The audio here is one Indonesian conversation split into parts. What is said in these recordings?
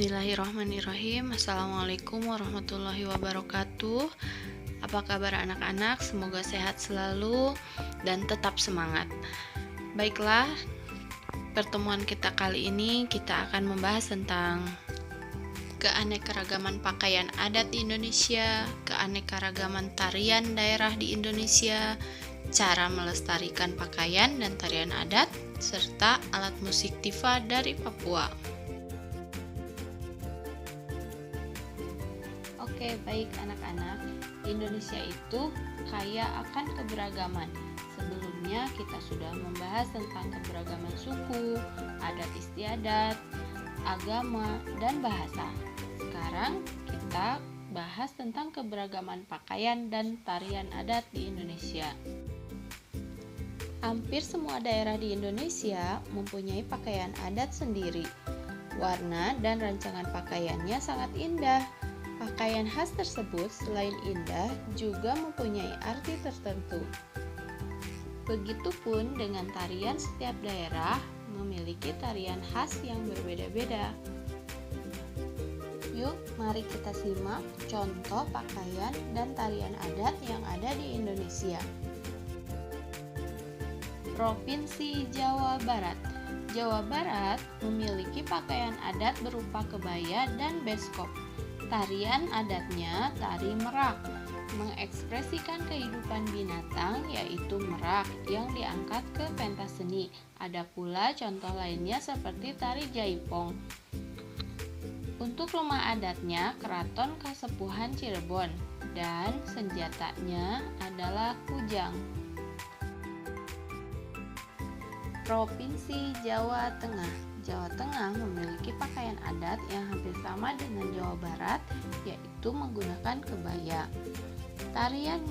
Bismillahirrahmanirrahim. Assalamualaikum warahmatullahi wabarakatuh. Apa kabar anak-anak? Semoga sehat selalu dan tetap semangat. Baiklah, pertemuan kita kali ini kita akan membahas tentang keanekaragaman pakaian adat di Indonesia, keanekaragaman tarian daerah di Indonesia, cara melestarikan pakaian dan tarian adat, serta alat musik tifa dari Papua. Oke, baik anak-anak. Indonesia itu kaya akan keberagaman. Sebelumnya kita sudah membahas tentang keberagaman suku, adat istiadat, agama, dan bahasa. Sekarang kita bahas tentang keberagaman pakaian dan tarian adat di Indonesia. Hampir semua daerah di Indonesia mempunyai pakaian adat sendiri. Warna dan rancangan pakaiannya sangat indah. Pakaian khas tersebut selain indah juga mempunyai arti tertentu. Begitupun dengan tarian, setiap daerah memiliki tarian khas yang berbeda-beda. Yuk, mari kita simak contoh pakaian dan tarian adat yang ada di Indonesia. Provinsi Jawa Barat. Jawa Barat memiliki pakaian adat berupa kebaya dan beskop. Tarian adatnya tari merak, mengekspresikan kehidupan binatang yaitu merak yang diangkat ke pentas seni. Ada pula contoh lainnya seperti tari jaipong. Untuk rumah adatnya Keraton Kasepuhan Cirebon dan senjatanya adalah kujang. Provinsi Jawa Tengah. Jawa Tengah memiliki pakaian adat yang hampir sama dengan Jawa Barat, yaitu menggunakan kebaya. Tarian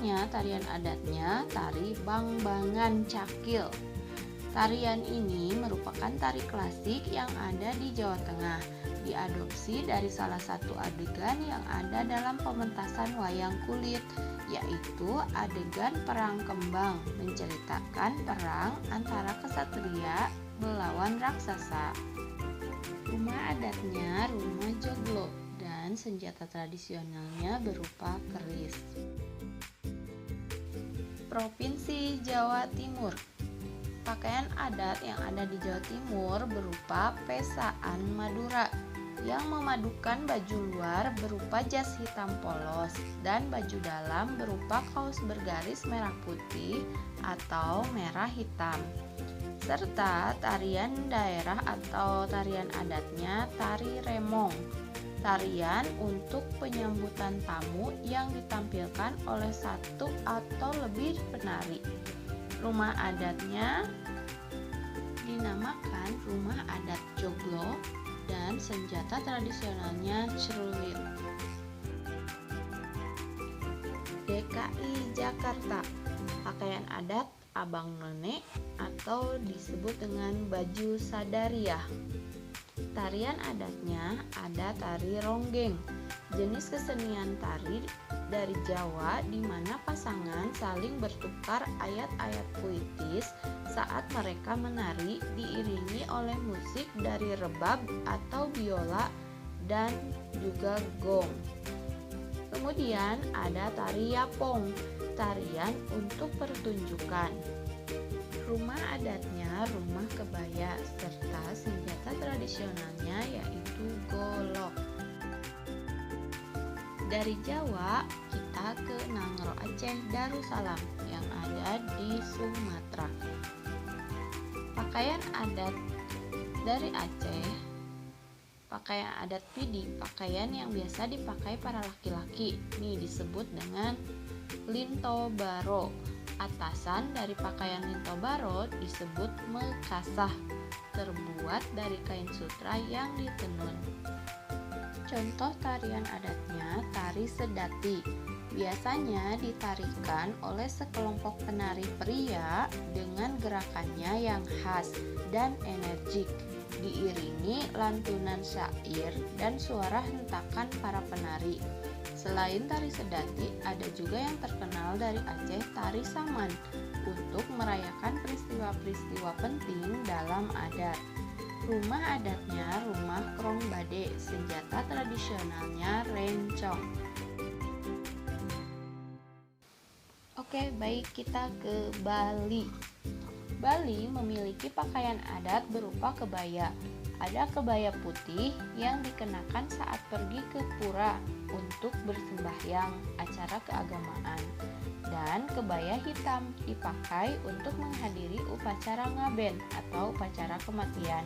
adatnya tari bang-bangan cakil. Tarian ini merupakan tari klasik yang ada di Jawa Tengah, diadopsi dari salah satu adegan yang ada dalam pementasan wayang kulit, yaitu adegan perang kembang, menceritakan perang antara kesatria melawan raksasa. Rumah adatnya rumah joglo dan senjata tradisionalnya berupa keris. Provinsi Jawa Timur. Pakaian adat yang ada di Jawa Timur berupa pesaan Madura yang memadukan baju luar berupa jas hitam polos dan baju dalam berupa kaos bergaris merah putih atau merah hitam. Serta tarian daerah atau tarian adatnya tari remong, tarian untuk penyambutan tamu yang ditampilkan oleh satu atau lebih penari. Rumah adatnya dinamakan rumah adat joglo dan senjata tradisionalnya celurit. DKI Jakarta. Pakaian adat abang none atau disebut dengan baju sadariah. Tarian adatnya ada tari ronggeng, jenis kesenian tari dari Jawa di mana pasangan saling bertukar ayat-ayat puitis saat mereka menari diiringi oleh musik dari rebab atau biola dan juga gong. Kemudian ada tari yapong, tarian untuk pertunjukan. Rumah adatnya rumah kebaya serta senjata tradisionalnya yaitu golok. Dari Jawa kita ke Nangro Aceh Darussalam yang ada di Sumatera. Pakaian adat dari Aceh, pakaian adat pidi, pakaian yang biasa dipakai para laki-laki. Ini disebut dengan linto baro. Atasan dari pakaian linto baro disebut mekasah, terbuat dari kain sutra yang ditenun. Contoh tarian adatnya tari sedati. Biasanya ditarikan oleh sekelompok penari pria dengan gerakannya yang khas dan energik, diiringi lantunan syair dan suara hentakan para penari. Selain tari sedati, ada juga yang terkenal dari Aceh, tari saman, untuk merayakan peristiwa-peristiwa penting dalam adat. Rumah adatnya rumah Krong Bade, senjata tradisionalnya rencong. Oke, baik, kita ke Bali. Bali memiliki pakaian adat berupa kebaya. Ada kebaya putih yang dikenakan saat pergi ke pura untuk bersembahyang acara keagamaan. Dan kebaya hitam dipakai untuk menghadiri upacara ngaben atau upacara kematian.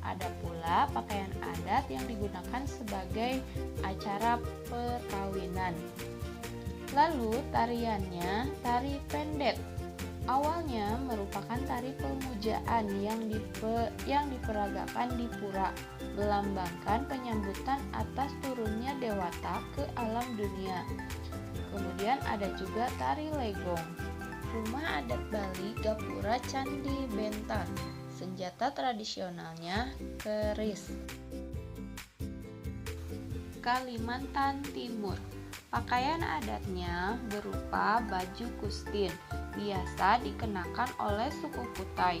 Ada pula pakaian adat yang digunakan sebagai acara perkawinan. Lalu tariannya tari pendet. Awalnya merupakan tari pemujaan yang diperagakan di pura, melambangkan penyambutan atas turunnya dewata ke alam dunia. Kemudian ada juga tari legong. Rumah adat Bali Gapura Candi Bentar. Senjata tradisionalnya keris. Kalimantan Timur. Pakaian adatnya berupa baju kustin, biasa dikenakan oleh suku Kutai.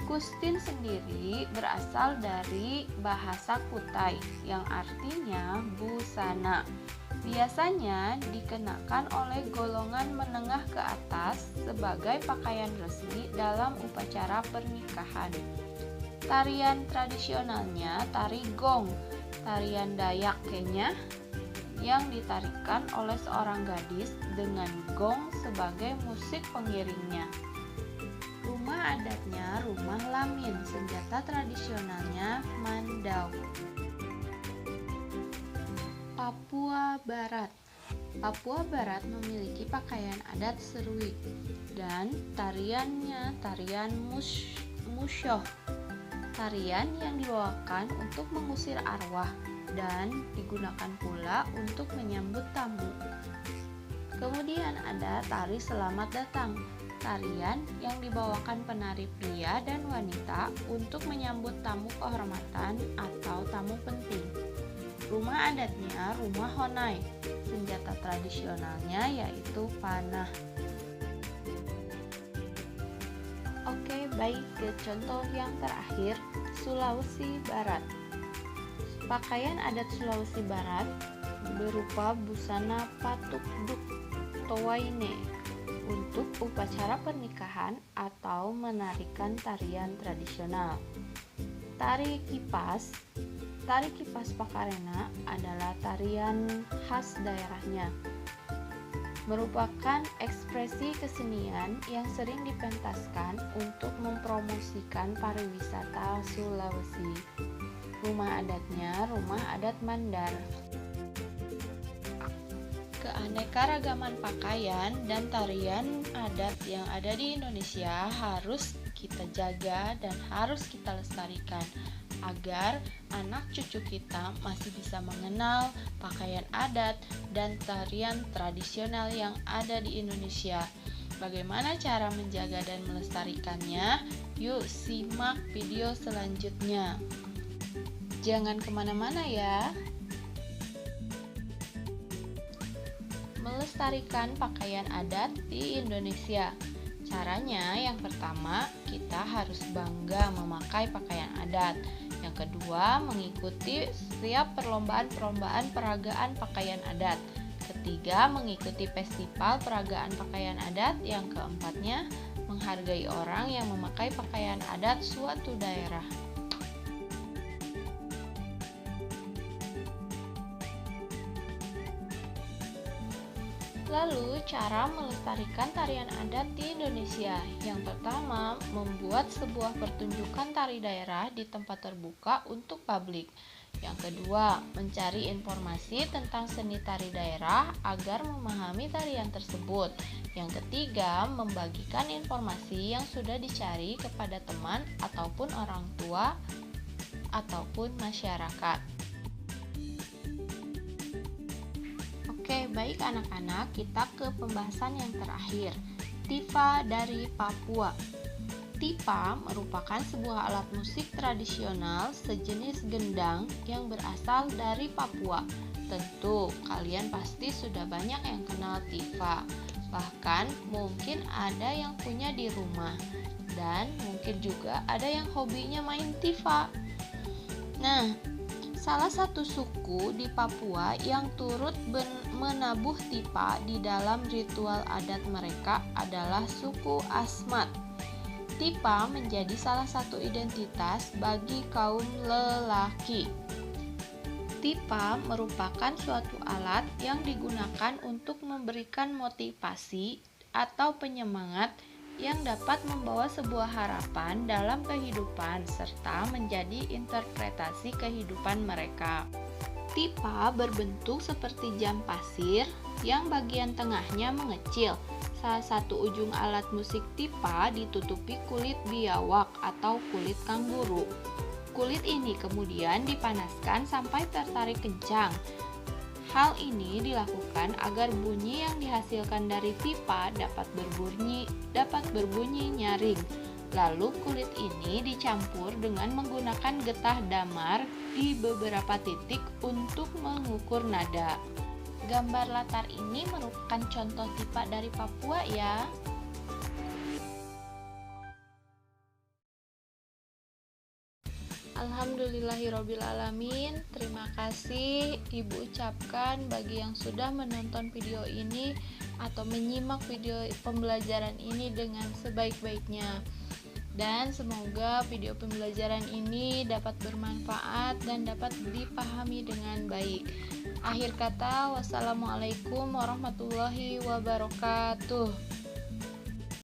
Kustin sendiri berasal dari bahasa Kutai yang artinya busana. Biasanya dikenakan oleh golongan menengah ke atas sebagai pakaian resmi dalam upacara pernikahan. Tarian tradisionalnya tari gong, tarian Dayak Kenya yang ditarikan oleh seorang gadis dengan gong sebagai musik pengiringnya. Rumah adatnya rumah lamin, senjata tradisionalnya mandau. Papua Barat. Papua Barat memiliki pakaian adat seruik dan tariannya tarian musyoh. Tarian yang dibawakan untuk mengusir arwah dan digunakan pula untuk menyambut tamu. Kemudian ada tari selamat datang. Tarian yang dibawakan penari pria dan wanita untuk menyambut tamu kehormatan atau tamu penting. Rumah adatnya rumah Honai. Senjata tradisionalnya yaitu panah. Oke, baik, ke contoh yang terakhir, Sulawesi Barat. Pakaian adat Sulawesi Barat berupa busana patuk duk towaine untuk upacara pernikahan atau menarikan tarian tradisional. Tari kipas Pakarena adalah tarian khas daerahnya. Merupakan ekspresi kesenian yang sering dipentaskan untuk mempromosikan pariwisata Sulawesi. Rumah adatnya rumah adat Mandar. Keanekaragaman pakaian dan tarian adat yang ada di Indonesia harus kita jaga dan harus kita lestarikan agar anak cucu kita masih bisa mengenal pakaian adat dan tarian tradisional yang ada di Indonesia. Bagaimana cara menjaga dan melestarikannya? Yuk simak video selanjutnya. Jangan kemana-mana ya. Melestarikan pakaian adat di Indonesia. Caranya yang pertama, kita harus bangga memakai pakaian adat. Yang kedua, mengikuti setiap perlombaan peragaan pakaian adat. Ketiga, mengikuti festival peragaan pakaian adat. Yang keempatnya, menghargai orang yang memakai pakaian adat suatu daerah. Lalu, cara melestarikan tarian adat di Indonesia. Yang pertama, membuat sebuah pertunjukan tari daerah di tempat terbuka untuk publik. Yang kedua, mencari informasi tentang seni tari daerah agar memahami tarian tersebut. Yang ketiga, membagikan informasi yang sudah dicari kepada teman ataupun orang tua ataupun masyarakat. Oke, baik anak-anak, kita ke pembahasan yang terakhir. Tifa dari Papua. Tifa merupakan sebuah alat musik tradisional sejenis gendang yang berasal dari Papua. Tentu, kalian pasti sudah banyak yang kenal tifa. Bahkan mungkin ada yang punya di rumah. Dan mungkin juga ada yang hobinya main tifa. Nah, salah satu suku di Papua yang turut menabuh tipa di dalam ritual adat mereka adalah suku Asmat. Tipa menjadi salah satu identitas bagi kaum lelaki. Tipa merupakan suatu alat yang digunakan untuk memberikan motivasi atau penyemangat yang dapat membawa sebuah harapan dalam kehidupan serta menjadi interpretasi kehidupan mereka. Tipa berbentuk seperti jam pasir yang bagian tengahnya mengecil. Salah satu ujung alat musik tipa ditutupi kulit biawak atau kulit kanguru. Kulit ini kemudian dipanaskan sampai tertarik kencang. Hal ini dilakukan agar bunyi yang dihasilkan dari tipa dapat berbunyi nyaring. Lalu kulit ini dicampur dengan menggunakan getah damar di beberapa titik untuk mengukur nada. Gambar latar ini merupakan contoh tipa dari Papua ya. Alhamdulillahirobbilalamin. Terima kasih Ibu ucapkan bagi yang sudah menonton video ini atau menyimak video pembelajaran ini dengan sebaik-baiknya. Dan semoga video pembelajaran ini dapat bermanfaat dan dapat dipahami dengan baik. Akhir kata, wassalamualaikum warahmatullahi wabarakatuh.